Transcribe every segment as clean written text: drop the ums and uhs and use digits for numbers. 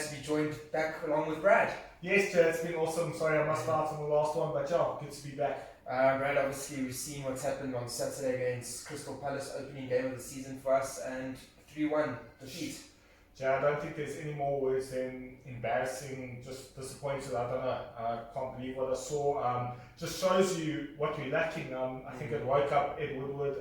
to be joined back along with Brad. Yes, Jay, it's been awesome. Sorry I missed out on the last one, but yeah, good to be back. Brad, obviously we've seen what's happened on Saturday against Crystal Palace, opening game of the season for us, and 3-1 defeat. Jay, I don't think there's any more words than embarrassing, just disappointed. I don't know. I can't believe what I saw. Just shows you what we're lacking. I think it woke up Ed Woodward.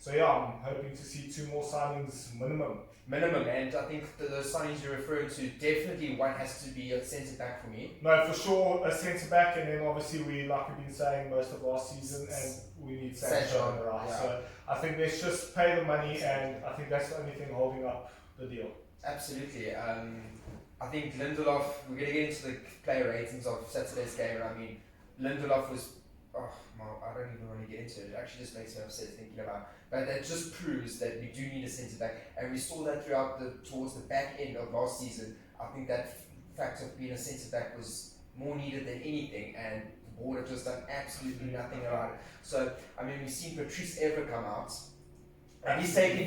So yeah, I'm hoping to see 2 more signings minimum. And I think those signings you're referring to, definitely one has to be a centre back for me. No, for sure a centre back, and then obviously like we've been saying most of last season, and we need Sancho on the right. Yeah. So I think let's just pay the money, and I think that's the only thing holding up the deal. Absolutely. I think Lindelof, we're going to get into the player ratings of Saturday's game, and I mean, Lindelof was, I don't even want to get into it. It actually just makes me upset thinking about. But that just proves that we do need a centre back, and we saw that towards the back end of last season. I think that fact of being a centre back was more needed than anything, and the board have just done absolutely nothing about it. So I mean, we've seen Patrice Evra come out, and he's taken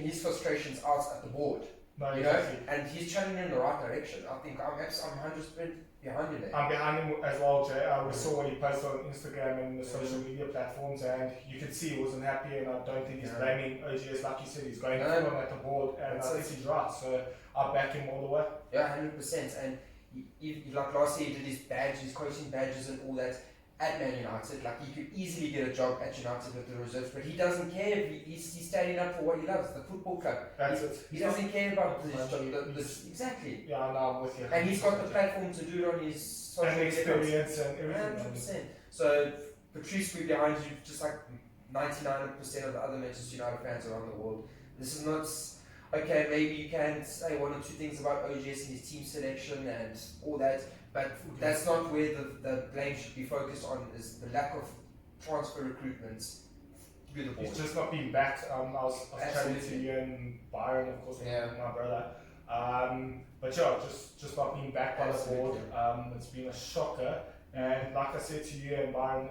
his frustrations out at the board. No, you exactly. know, and he's trending in the right direction. I think I'm 100% behind him there. I'm behind him as well, Jay. We saw what he posted on Instagram and the social media platforms, and you could see he wasn't happy, and I don't think he's blaming OGS. Like you said, he's going full on at the board, and I think he's right. So I back him all the way. Yeah, 100%. And he, like last year, he did his badges, his coaching badges and all that at Man United. Like, he could easily get a job at United with the reserves, but he doesn't care. He's standing up for what he loves, the football club. He doesn't care about this. Exactly. Yeah, I know, I'm with you. And he's got the platform to do it on his social media experience and everything. 100%. So Patrice, we're behind you, just like 99% of the other Manchester United fans around the world. This is not okay. Maybe you can say 1 or 2 things about OGS and his team selection and all that. But that's not where the blame should be focused on, is the lack of transfer recruitment to the board. He's just not being backed. I was chatting to you and Byron, of course, my brother. But yeah, just not being backed by the board. It's been a shocker. And like I said to you and Byron,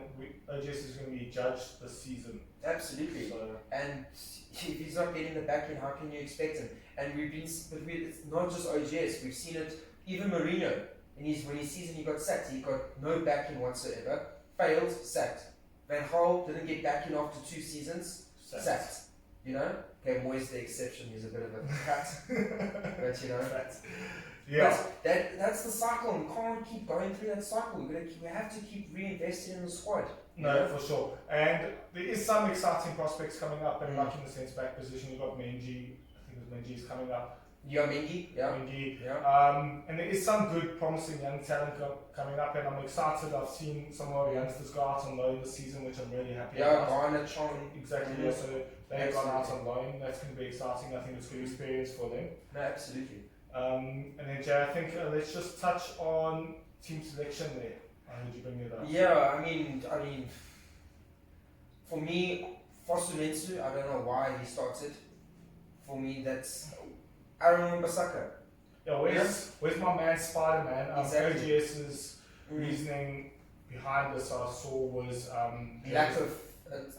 OGS is going to be judged this season. Absolutely. So, and if he's not getting the backing, how can you expect him? And it's not just OGS. We've seen it. Even Mourinho. When his season he got sacked, he got no backing whatsoever. Failed, sacked. Van Gaal didn't get backing after 2 seasons, sacked. You know? Okay, Moyes the exception, he's a bit of a cut. But you know, that's the cycle. We can't keep going through that cycle. We have to keep reinvesting in the squad. No, for sure. And there is some exciting prospects coming up, and like in the centre back position, you've got Menji. I think Menji's coming up. Mendy, and there is some good, promising young talent coming up, and I'm excited. I've seen some of our youngsters go out on loan this season, which I'm really happy about. Garner, Chong. Exactly, so they've gone out on loan. That's going to be exciting. I think it's a good experience for them. No, absolutely. And then, Jay, I think let's just touch on team selection there. How did you bring it up? Yeah, I mean, for me, Fosumensu, I don't know why he started. For me, that's Aaron Wan-Bissaka. Yeah, where's my man Spider-Man? Exactly. OGS's reasoning behind this I saw was lack of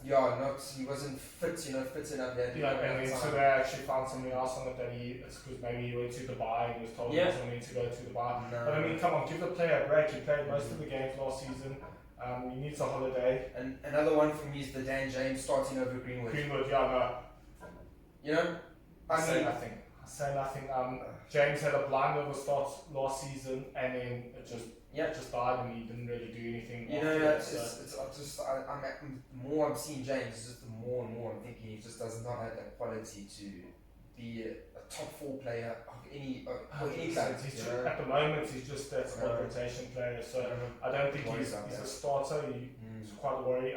he wasn't fit enough yet. Yeah, and then so they actually found something else on it that it's because maybe he went to Dubai and he was told he wasn't meant to go to Dubai. No. But I mean, come on, give the player a break. He played most of the games last season. He needs a holiday. And another one for me is the Dan James starting over Greenwood. No. You know, I say nothing. James had a blind over start last season, and then it just died, and he didn't really do anything. You know, the more I'm seeing James, just the more and more I'm thinking he just does not have that quality to be a top 4 player of any club. At the moment, he's just that squad rotation player. So I don't think he's a starter. He's quite a worry.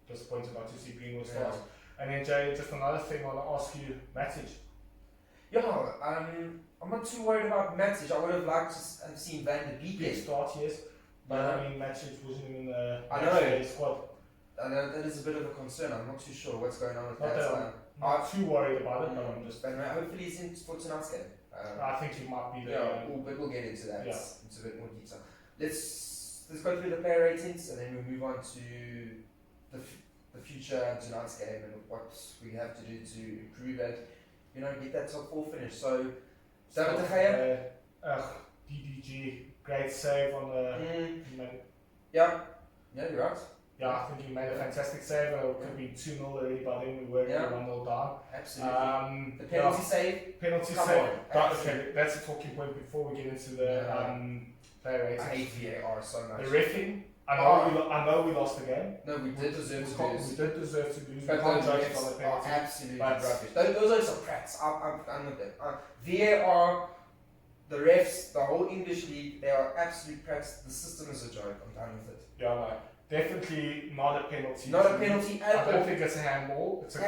Disappointed not to see Greenwood start. And then Jay, just another thing I want to ask you, Matic. Yeah, I'm not too worried about Matic. I would have liked to have seen Van der Beek start, yes. But I mean, Matic wasn't in the squad. I know that is a bit of a concern. I'm not too sure what's going on with that. I'm not too worried about it, but I'm just. But hopefully he's in for tonight's game. I think he might be there. Yeah, but we'll get into that. Into a bit more detail. Let's go through the player ratings and then we'll move on to the future and tonight's game and what we have to do to improve it. Get that top 4 finish. So David De Gea? DDG, great save on the. Yeah, you're right. Yeah, I think he made a fantastic save. It could be 2-0 already, but then we were 1-0 down. Absolutely. The penalty save? Penalty Come save. on. Okay, that's a talking point before we get into the player ratings. I hate VAR so much. The reffing. I know we lost the game. No, we did deserve to lose. We did deserve to lose. But we can't those judge refs on the are penalty. absolutely But rubbish. Those are some prats. I'm with them. VAR, the refs, the whole English league, they are absolute prats. The system is a joke. I'm done with it. Yeah, no. Definitely not a penalty. Not a penalty at all. I don't think it's a handball. It's a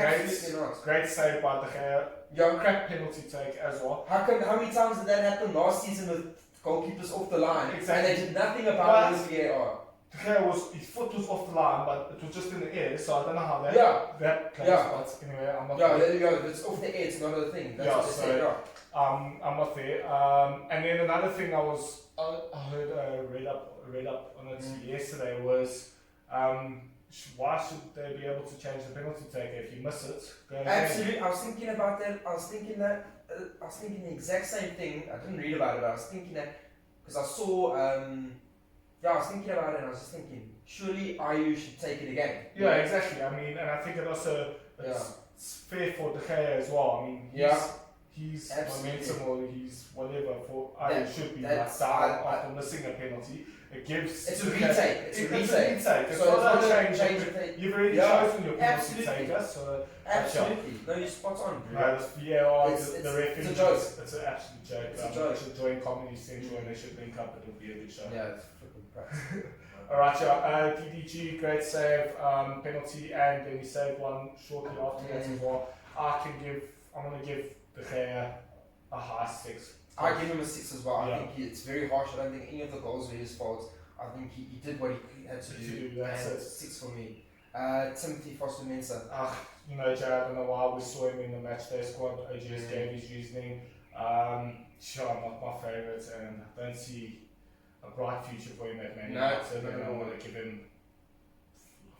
great save by De Gea. Yeah. Crap penalty take as well. How many times did that happen last season with goalkeepers off the line? Exactly. And they did nothing about it with VAR. De Gea his foot was off the line, but it was just in the air, so I don't know how that plays. But anyway, I'm not. Yeah, there you go. It's off the air. It's not a thing. That's what they say. I'm not there. And then another thing I heard read up on it yesterday was why should they be able to change the penalty taker if you miss it? Absolutely. I was thinking about that. I was thinking the exact same thing. I didn't read about it, but I was thinking that because I saw. I was thinking about it and I was just thinking, surely IU should take it again. Yeah, exactly. I mean, and I think it also it's fair for De Gea as well. I mean, he's momentum or he's whatever for IU should be down after missing a penalty. It gives. It's a retake. It's a retake. It's not a change. You've already chosen your penalty taker, so. Absolutely. No, you're spot on. No, it's VAR, the referee. It's a joke. It's an absolute joke. It's a joke. They should join Comedy Central and they should link up. It'll be a good show. Yeah, it's flipping crap. Alright, DDG, great save, penalty, and then he saved one shortly after that as well. I'm going to give De Gea a high 6. I give him a 6 as well. I think it's very harsh. I don't think any of the goals were his fault. I think he did what he had to do. That's and it. 6 for me. Timothy Foster-Mensah. Jay, I don't know why we saw him in the matchday squad. OGS gave his reasoning. Not my favourite, and I don't see a bright future for him at Man United. And I'm going to give him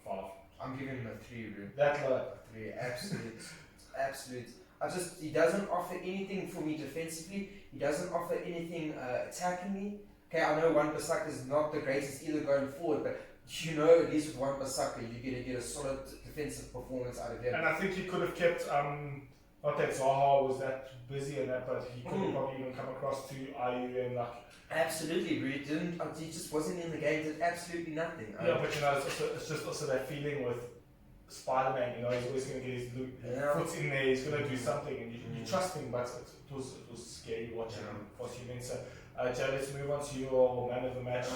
5. I'm giving him a 3, bro. That low? 3, absolute. He doesn't offer anything for me defensively. He doesn't offer anything attackingly. Okay, I know Wan-Bissaka is not the greatest either going forward, but at least with Wan-Bissaka, you're going to get a solid defensive performance out of him. And I think he could have kept, not that Zaha was that busy and that, but he could have probably even come across to IU and Absolutely, bro. He just wasn't in the game, did absolutely nothing. But it's just also that feeling with Spider-Man, he's always going to get his foot in there, he's going to do something, and you trust him, but it was scary watching him. So, Jay, let's move on to your man of the match.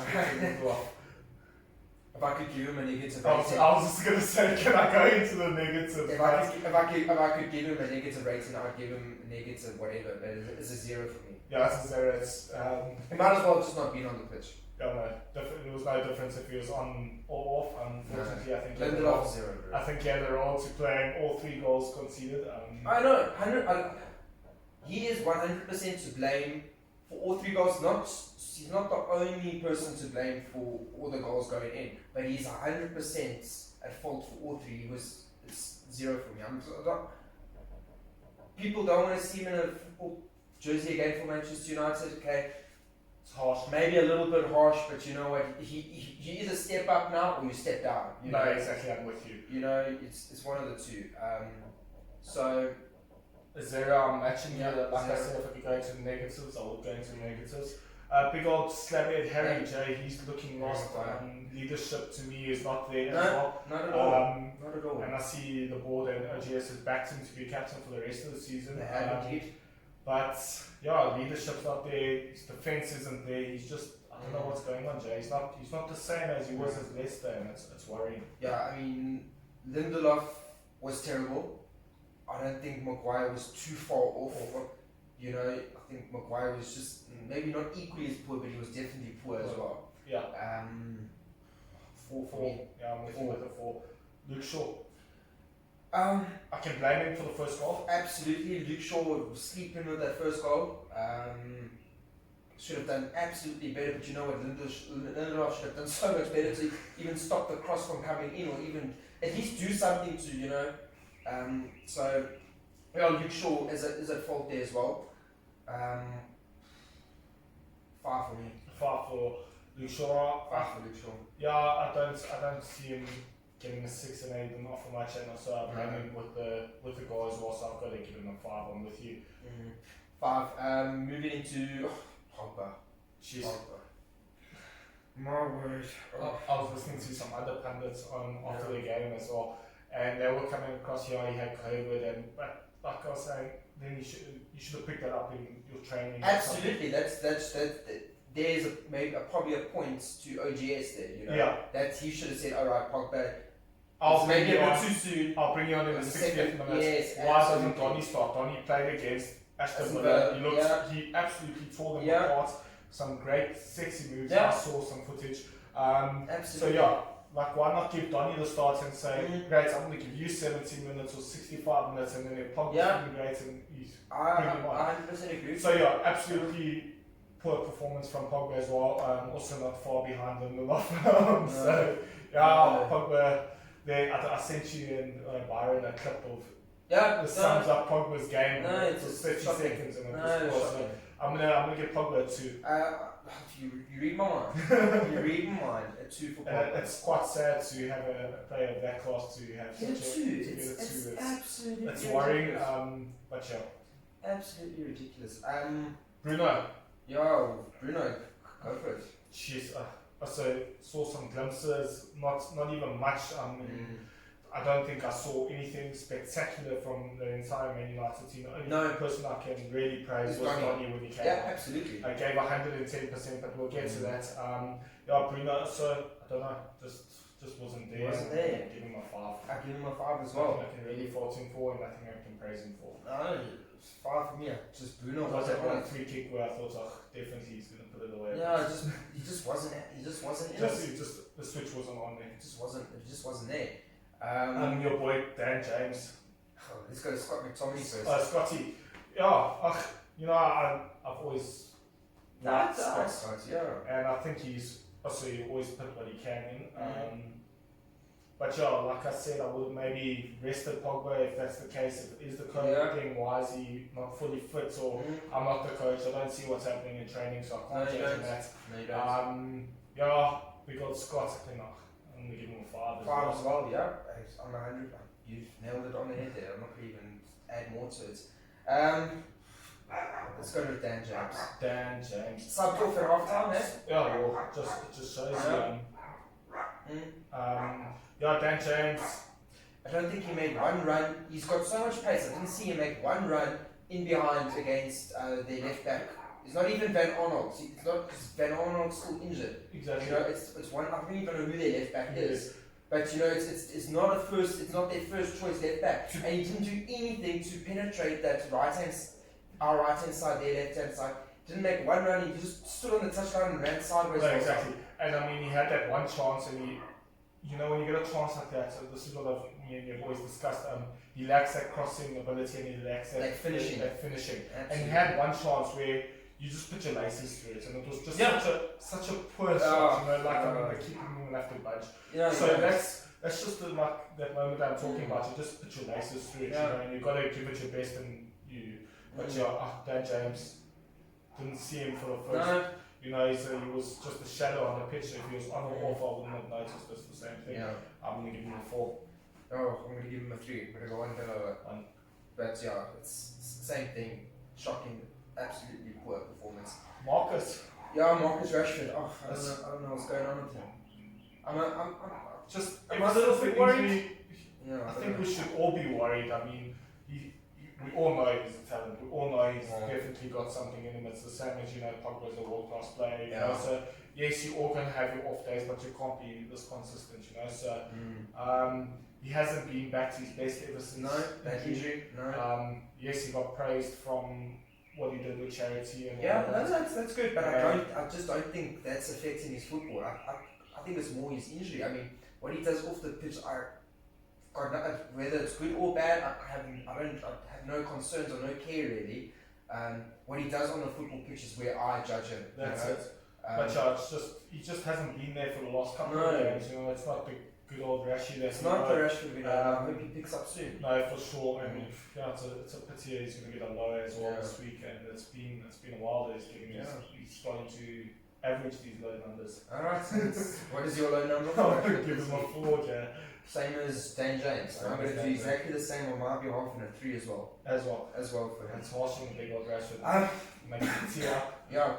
If I could give him a negative rating. I was just going to say, can I go into the negative? If I could give him a negative rating, I'd give him a negative whatever, but it's a 0 for me. Yeah, it's a 0. He might as well just not been on the pitch. Yeah, no, there was no difference if he was on or off. Unfortunately, I think LINDELOF 0, bro. I think he had the role to play all 3 goals conceded. I know, he is 100% to blame for all 3 goals. He's not the only person to blame for all the goals going in, but he's 100% at fault for all 3. It's 0 for me. People don't want to see him in a football jersey again for Manchester United. Okay, it's harsh, maybe a little bit harsh, but you know what? He either step up now or you step down. Exactly. I'm with you. It's one of the two. So. Is there matching here? Like I said, if I could go into the negatives, I would go into the negatives. Big old slabhead Harry J, he's looking lost. Leadership to me is not there as well. Not at all. Not at all. And I see the board and OGS has backed him to be captain for the rest of the season. They have indeed. But leadership's not there. His defense isn't there. He's just I don't know what's going on, Jay. He's not the same as he was at Leicester, and it's worrying. Yeah, I mean, Lindelof was terrible. I don't think Maguire was too far off. I think Maguire was just maybe not equally as poor, but he was definitely poor as well. Yeah. 4 for me. Yeah, I'm with you with a 4. Luke Shaw. I can blame him for the first goal. Absolutely, Luke Shaw was sleeping with that first goal. Should have done absolutely better, but you know what, Lindelof should have done so much better to even stop the cross from coming in, or even at least do something to, So Luke Shaw is at fault there as well. 5 for me. 5 for Luke Shaw. 5 for Luke Shaw. Yeah, I don't see him getting a 6 and 8, not for much, and also I blame him with the goal as well, so I've got to give him a 5. I'm with you. 5. Moving into Pogba. Jeez. Pogba. My word. I was listening to some other pundits after the game as well, and they were coming across here. He had COVID, but like I was saying, then you should have picked that up in your training. Absolutely, that's there's probably a point to OGS there. You know, yeah. That he should have said, all right, Pogba. I'll bring you on too soon. I'll bring you on in the 60th minute. Yes, why doesn't Donny start? Donny played against Aston Villa. He absolutely tore them apart. Some great sexy moves. I saw some footage. Absolutely. So like why not give Donny the start and say, great, I'm going to give you 70 minutes or 65 minutes, and then if Pogba's doing great, and he's bring him on. 100% agree. So absolutely poor performance from Pogba as well. Also not far behind LINDELOF. So Pogba. There, I sent you and Byron a clip of the sums up Pogba's game. No, it's 30 seconds and so I'm gonna give Pogba a 2. You read my mind. You read my mind. A 2 for Pogba. It's quite sad to have a player of that class to have such a 2. It's absolutely. It's worrying. But yeah. Absolutely ridiculous. Bruno. Bruno, go for it. Jeez. I saw some glimpses, not even much. I don't think I saw anything spectacular from the entire Man United team. The only person I can really praise was Donny when he came. Yeah, absolutely. I gave 110%, but we'll get to that. Bruno, so I don't know, just wasn't there. I give him a 5. I give him a 5 as well. Nothing I can really fault him for, and nothing I can praise him for. No, 5 for me. Just Bruno. Was that one free kick where I thought, definitely he's going to put it away. Yeah, he just wasn't. He just wasn't. The switch wasn't on there. It just wasn't there. Your boy Dan James. Oh, let's go to Scott McTominay first. Scotty. I've always liked Scott. And I think he's also always put what he can in. But like I said, I would have maybe rested Pogba if that's the case. If it is the COVID thing, why is he not fully fit? Or I'm not the coach, I don't see what's happening in training, so I can't change that. No, you don't. We got Scott. I'm going to give him a 5 as well. I'm 100. You've nailed it on the head there. I'm not going to even add more to it. Let's go to Dan James. Dan James. Subbed off at half time, eh? It just shows Dan James. I don't think he made one run. He's got so much pace. I didn't see him make one run in behind against their left back. It's not even Van Arnold. It's not because Van Arnold's still injured. Exactly. It's one. I don't even know who their left back is. But it's not It's not their first choice left back. And he didn't do anything to penetrate that our right hand side, their left hand side. Didn't make one run. He just stood on the touchline and ran sideways. No, exactly. And I mean, he had that one chance, and when you get a chance like that, so this is what me and you have always discussed. He lacks that crossing ability, and he lacks that finishing. Absolutely. And he had one chance where you just put your laces through it, and it was just such a poor shot. The keeper didn't have to budge. That's just that moment that I'm talking about. You just put your laces through it, and you've got to give it your best. And Dan James, didn't see him for the first. He was just a shadow on the pitch. If he was on or off, I wouldn't have noticed. It's the same thing. I'm going to give him a 4. I'm going to give him a 3. I'm going to go 1 below. But it's the same thing. Shocking, absolutely poor performance. Marcus Rashford. I don't know what's going on with him. I'm a little bit worried. I think we should all be worried. I mean, we all know he's a talent. We all know he's definitely got something in him. It's the same as Pogba's a world-class player. So yes, you all can have your off days, but you can't be this consistent. So he hasn't been back to his best ever since. That injury. Yes, he got praised from what he did with charity and that's good. But I just don't think that's affecting his football. I think it's more his injury. I mean, what he does off the pitch, whether it's good or bad, I have no concerns or no care really. What he does on the football pitch is where I judge him. That's it. But he just hasn't been there for the last couple of games. It's not the good old Rashid. It's not the Rashford we know. I hope he picks up soon. No, for sure. And it's a pity he's going to get a low as well this week. And it's been a while that he's starting to average these low numbers. Alright, what is your low number? Give him a 4, yeah. Same as Dan James. I'm going to do exactly the same on my behalf and a 3 as well. As well for him. It's harshing the big old Rashford. Makes it tear up. Yeah.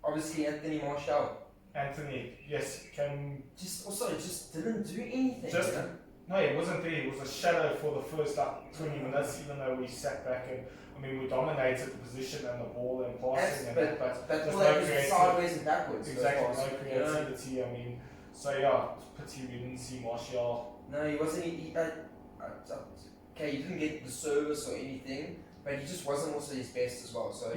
Obviously Anthony Martial. Anthony, yes, just didn't do anything. No, he wasn't there. He was a shadow for the first 20 minutes, even though we sat back and we dominated the position and the ball and passing. But all that was sideways and backwards. Exactly, no creativity. Pity we didn't see Martial. No, he wasn't. Okay, he didn't get the service or anything, but he just wasn't also his best as well. So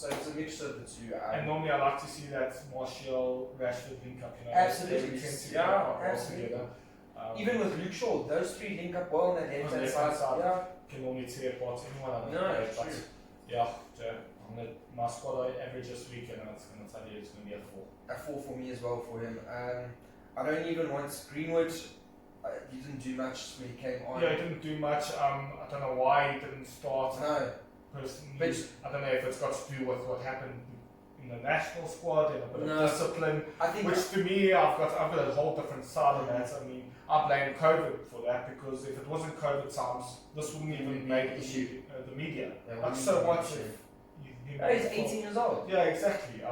it's a mixture of the two. And normally I like to see that Martial Rashford link up. Absolutely, absolutely. Even with Luke Shaw, those three link up well on that left-hand side. Can normally tear apart anyone. My squad average this week, and it's going to tell you it's going to be a 4. A 4 for me as well for him. I don't even want Greenwood. He didn't do much when he came on. Yeah, he didn't do much. I don't know why he didn't start. No. Personally, I don't know if it's got to do with what happened in the national squad and a bit of discipline. Which to me, I've got a whole different side of that. I blame COVID for that, because if it wasn't COVID times, this wouldn't even make the media. So what if he's 18 years old. Yeah, exactly.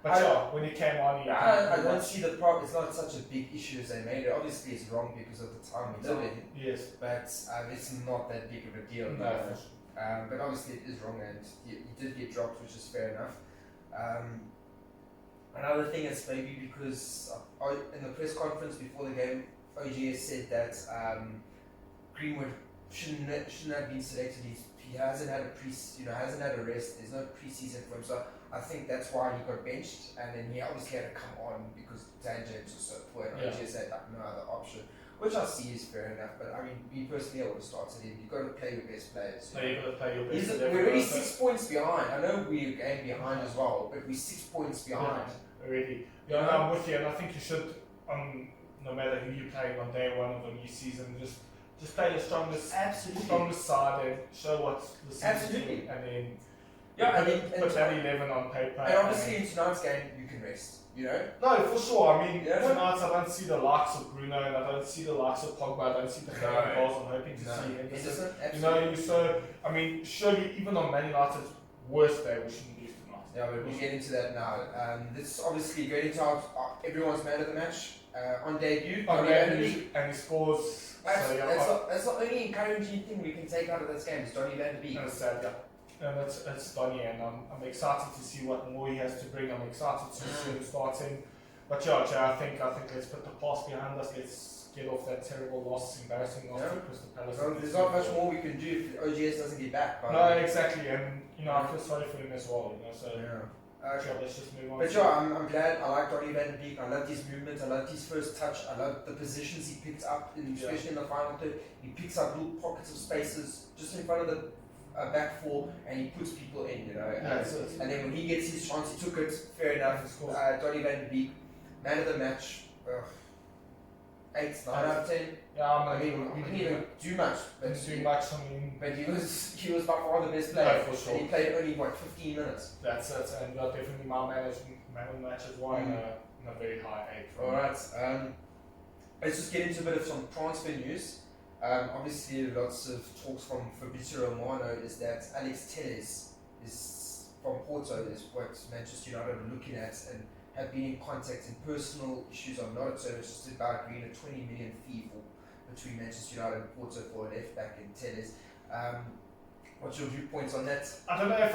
But when he came on, I don't see the problem. It's not such a big issue as they made it. Obviously, it's wrong because of the time we live in. Yes. But it's not that big of a deal. No. But obviously, it is wrong, and he did get dropped, which is fair enough. Another thing is maybe because in the press conference before the game, OGS said that Greenwood shouldn't have been selected. He hasn't had a rest. There's no preseason for him, so I think that's why he got benched. And then he obviously had to come on because Dan James was so poor, and OGS had no other option, which I see is fair enough. But me personally, I would have started him. You've got to play your best players. You've got to play your best. We're already 6 points behind. I know we're a game behind as well, but we're 6 points behind. Already. Yeah, I'm with you, and I think you should, no matter who you play on day one of a new season, just play the strongest side and show what the season is, and then put that 11 on paper. And obviously in tonight's game you can rest, No, for sure. Tonight I don't see the likes of Bruno, and I don't see the likes of Pogba. I don't see the goals. I'm hoping to see Henderson. Surely even on Man United's worst day we shouldn't lose tonight. Yeah, but we'll get into that now. This is obviously going into everyone's man of the match on debut. And he scores. That's the only encouraging thing we can take out of this game is Donny van de Beek. And it's Donny, and I'm excited to see what more he has to bring. I'm excited to see him starting. But I think let's put the past behind us. Let's get off that terrible loss, embarrassing loss to Crystal Palace. Well, there's not much more we can do if OGS doesn't get back. No, exactly, and I feel sorry for him as well. Let's just move on. But I'm glad. I like Donny van de Beek. I loved his movement. I loved his first touch. I loved the positions he picked up, especially in the final third. He picks up little pockets of spaces just in front of the back four, and he puts people in. And then when he gets his chance, he took it. Fair enough. Donny van de Beek, man of the match. 8, 9 out of 10. Yeah, he didn't even do much. But he was by far the best player. For sure. And he played only 15 minutes. That's it, and definitely my man of the match as well, in a very high 8. Alright, let's just get into a bit of some transfer news. Obviously, lots of talks from Fabrizio Romano is that Alex Telles is from Porto, is what Manchester United are looking at and have been in contact, and personal issues are not, so it's just about agreeing a 20 million fee between Manchester United and Porto for a left back in Telles. What's your viewpoints on that? I don't know if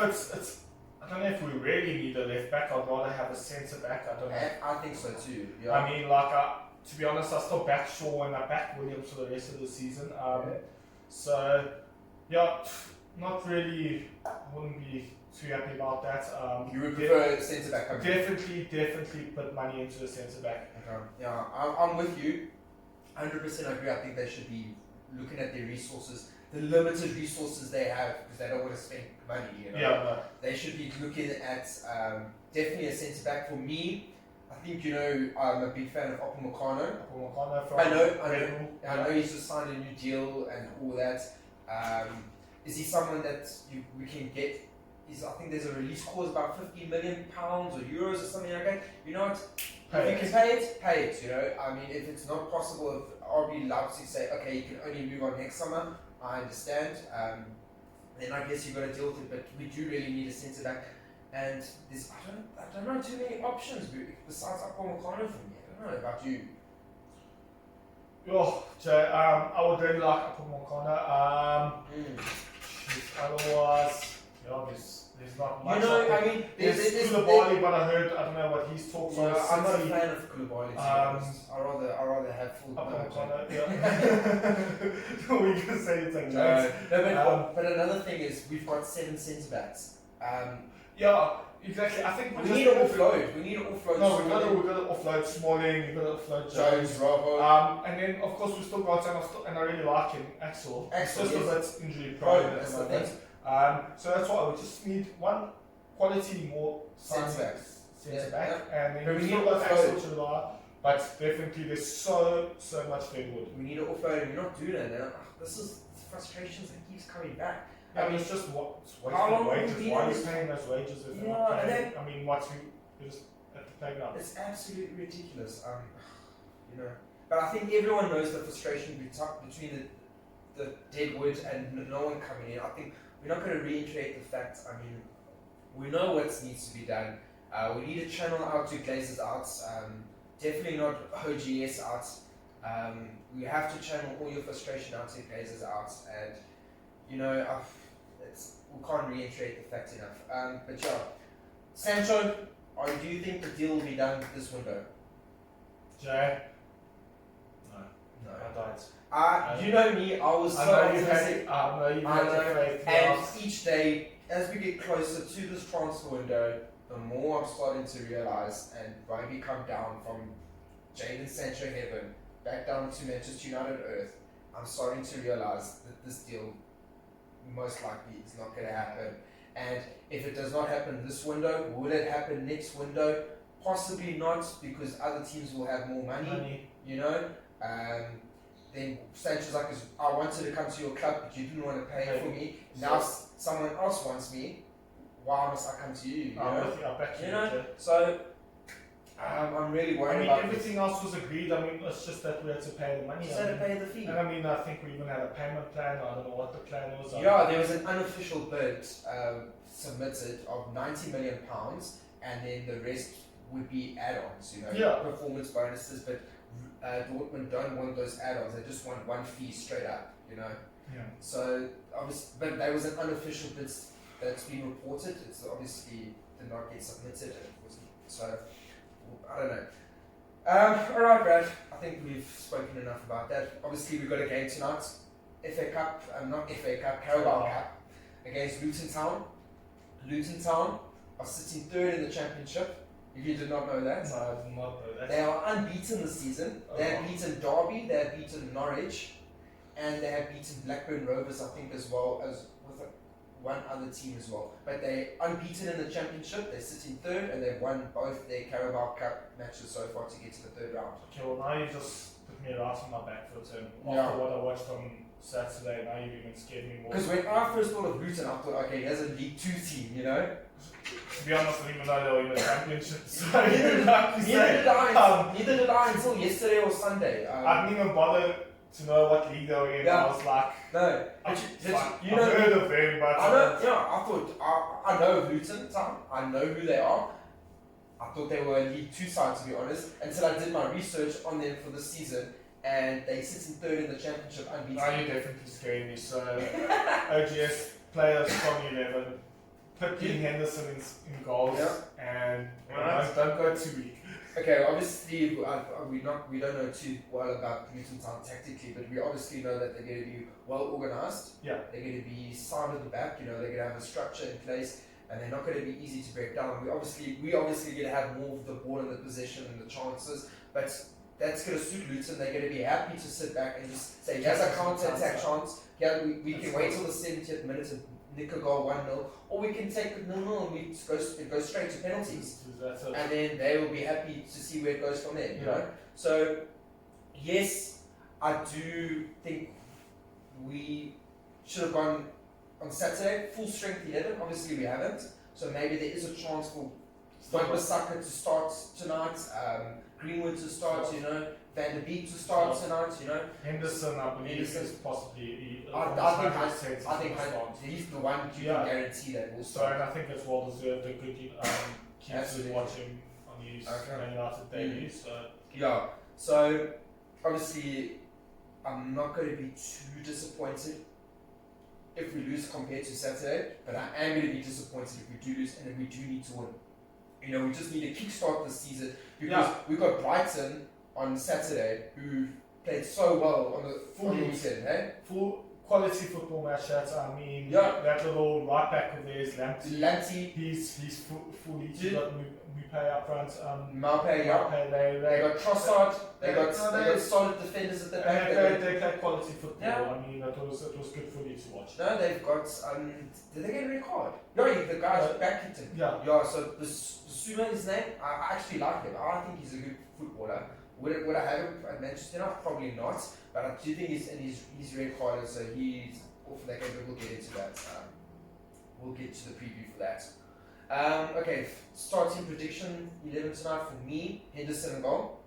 I don't know if we really need a left back. I'd rather have a centre back. I don't know. I think so too. Yeah. To be honest, I still back Shaw and I back Williams for the rest of the season. Not really. I wouldn't be too happy about that. You would prefer a centre back? Definitely put money into the centre back. Okay. Yeah, I'm with you. 100% agree. I think they should be looking at their resources, the limited resources they have, because they don't want to spend money. They should be looking at definitely a centre back. For me, I think I'm a big fan of Upamecano. From I know he's just signed a new deal and all that. Is he someone that we can get? I think there's a release clause about £50 million or euros or something like that. You know what? If you can pay it. I mean, if it's not possible, if RB Leipzig say, okay, you can only move on next summer, I understand. Then I guess you've got to deal with it. But we do really need a centre back, and I don't know too many options besides Upamecano for me. I don't know about you. Oh, Jay, I would really like Upamecano. Otherwise, there's not much. I mean, there's Koulibaly, but I don't know what his talks are. I'm not a fan of Koulibaly, to be honest. I rather have full Upamecano. We can say it's like no, but another thing is we've got 7 centre backs. Yeah, exactly. I think we need to offload. No, we've got to offload Smalling. We've got to offload Jones, Robbo. And then of course we still got and I really like him, Axel. Just because that's injury prone at the moment. So that's why we just need one quality more centre back, and then we still got Axel to rely. But definitely there's so much deadwood. We need to offload, and we're not doing it now. This is frustrations that keeps coming back. I mean, it's just how long wages. Why are you paying those wages if they're not paying? I mean, we just have to pay now. It's absolutely ridiculous. But I think everyone knows the frustration between the deadwood and no one coming in. I think we're not going to reiterate the fact. I mean, we know what needs to be done. We need to channel out to Glazers out. Definitely not OGS out. We have to channel all your frustration out to Glazers out, and we can't reiterate the fact enough. But yeah, Sancho, do you think the deal will be done this window? Jay? No. I don't. You know me, I was so optimistic. And each day, as we get closer to this transfer window, the more I'm starting to realize, and maybe come down from Jadon Sancho heaven back down to Manchester United earth, I'm starting to realize that this deal most likely is not going to happen. And if it does not happen this window, will it happen next window? Possibly not, because other teams will have more money. Then Sancho's like, I wanted to come to your club, but you didn't want to pay for me. Now someone else wants me. Why must I come to you? So I'm really worried about everything else was agreed. I mean, it's just that we had to pay the money. Just had to pay the fee. And I mean, I think we even had a payment plan. I don't know what the plan was. Yeah, there was an unofficial bid submitted of £90 million, and then the rest would be add-ons, performance bonuses. But Dortmund don't want those add-ons. They just want one fee straight up, Yeah. So obviously, but there was an unofficial bid that's been reported. It's obviously did not get submitted. So I don't know. Alright, Brad. I think we've spoken enough about that. Obviously, we've got a game tonight. Carbao Cup against Lutown Town. Lutown Town are sitting 3rd in the championship. If you did not know that. No, I did not know that. They are unbeaten this season. They have beaten Derby, they have beaten Norwich, and they have beaten Blackburn Rovers, I think, as well as with one other team as well. But they're unbeaten in the championship. They're sitting 3rd, and they've won both their Carabao Cup matches so far to get to the 3rd round. Okay, well now you just put me right on my back foot, and after what I watched on Saturday, now you've even scared me more. Because when I first thought of Luton, I thought, okay, he has a League 2 team, To be honest, I didn't even know they were in the championship. So neither did I until yesterday or Sunday. I didn't even bother to know what league they were in. I was like, no. I've heard of them, but I thought I know of Luton Town. I know who they are. I thought they were a League 2 side, to be honest, until I did my research on them for the season, and they sit in 3rd in the championship unbeaten. Now you're definitely scaring me. So OGS players from 11. Put Dean Henderson in goals, and don't go too weak. Okay, obviously we don't know too well about Luton Town tactically, but we obviously know that they're going to be well organised. Yeah. They're going to be sound at the back. They're going to have a structure in place, and they're not going to be easy to break down. We obviously going to have more of the ball in the possession and the chances, but that's going to suit Luton. They're going to be happy to sit back and just say, here's a counter-attack chance. Yeah, we can wait till the 70th minute and nick a goal 1-0, or we can take it 0-0 and it goes straight to penalties. And then they will be happy to see where it goes from there, you know? So, yes, I do think we should have gone on Saturday, full strength 11. Obviously, we haven't. So maybe there is a chance for Wan-Bissaka to start tonight, Greenwood to start, you know, Van der Beek to start tonight, you know. Henderson, I believe, is possibly. I think he's the one you can guarantee that will start. So, and I think it's well deserved. A good keeps to watch him on his Man United debut. Yeah. So obviously, I'm not going to be too disappointed if we lose compared to Saturday, but I am going to be disappointed if we do lose and if we do need to win. You know, we just need to kickstart this season because we got Brighton on Saturday who played so well on the weekend, hey? Full quality football match. I mean, that little right back of theirs, Lamptey. He's fully got Mupay up front. Mupay, they got Trossard. They got solid defenders at the back. They play quality football. I mean, it was good footy to watch. No, they've got. Did they get a red card? No, the guy's back kicked him. Yeah. So the Suma, his name, I actually like him. I think he's a good footballer. Would I have him at Manchester United? Probably not. But I do think he's in his red card, so he's off for that game. But we'll get into that. We'll get to the preview for that. Okay, starting prediction 11 tonight for me. Henderson and goal.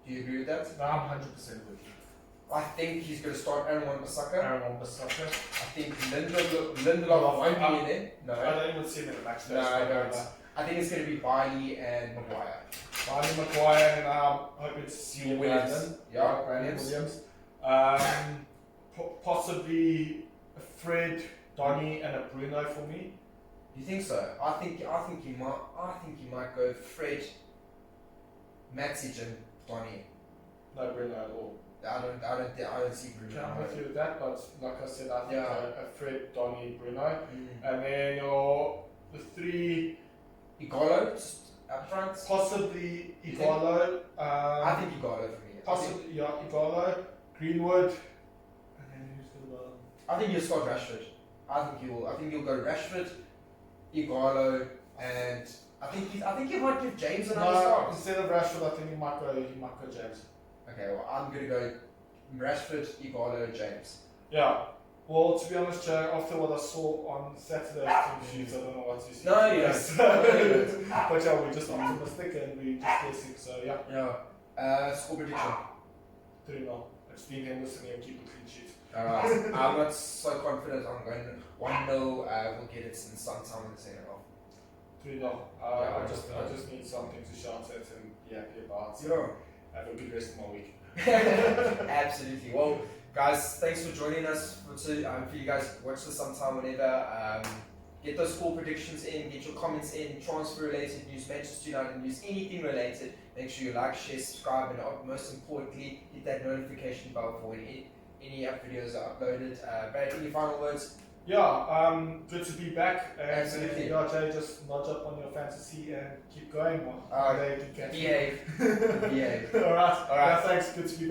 Do you agree with that? No, I'm 100% with you. I think he's going to start Aaron Wan-Bissaka. I think Lindelof won't be in there. No. I don't even see him in the match. No, I don't. I think it's going to be Bailey and Maguire. And I'm hoping to see Williams. Williams. Possibly Fred, Donny, and a Bruno for me. You think so? I think you might go Fred, Matic, and Donny. No Bruno at all. I don't see Bruno. I'm with you with that, but like I said, I think a Fred, Donny, Bruno, and then the three. Igalo up front. Possibly Igalo. I think Igalo for me. Possibly Igalo, Greenwood, and then who's the other? I think you'll start Rashford. I think you'll go Rashford, Igalo, and I think you might give James another start. Instead of Rashford, I think he might go James. Okay, well I'm gonna go Rashford, Igalo, James. Yeah. Well, to be honest, Joe, after what I saw on Saturday's team sheets, I don't know what to see. No, yes. But yeah, we're just optimistic and we're just guessing, so yeah. Yeah. Score prediction. 3-0. It's been Henderson and keep a clean sheet. Alright. I'm not so confident. I'm going 1-0. We'll get it in sometime in the second half. 3-0. I just need something to shout at and be happy about. Have a good rest of my week. Absolutely. Well, guys, thanks for joining us. Hopefully you guys watch this sometime whenever. Get those score predictions in, get your comments in, transfer related news, Manchester United news, anything related. Make sure you like, share, subscribe, and most importantly, hit that notification bell for when any videos are uploaded. Brad, any final words? Yeah, good to be back. Absolutely. Jay, just nudge up on your fantasy and keep going. Behave. Alright, thanks. Good to be back.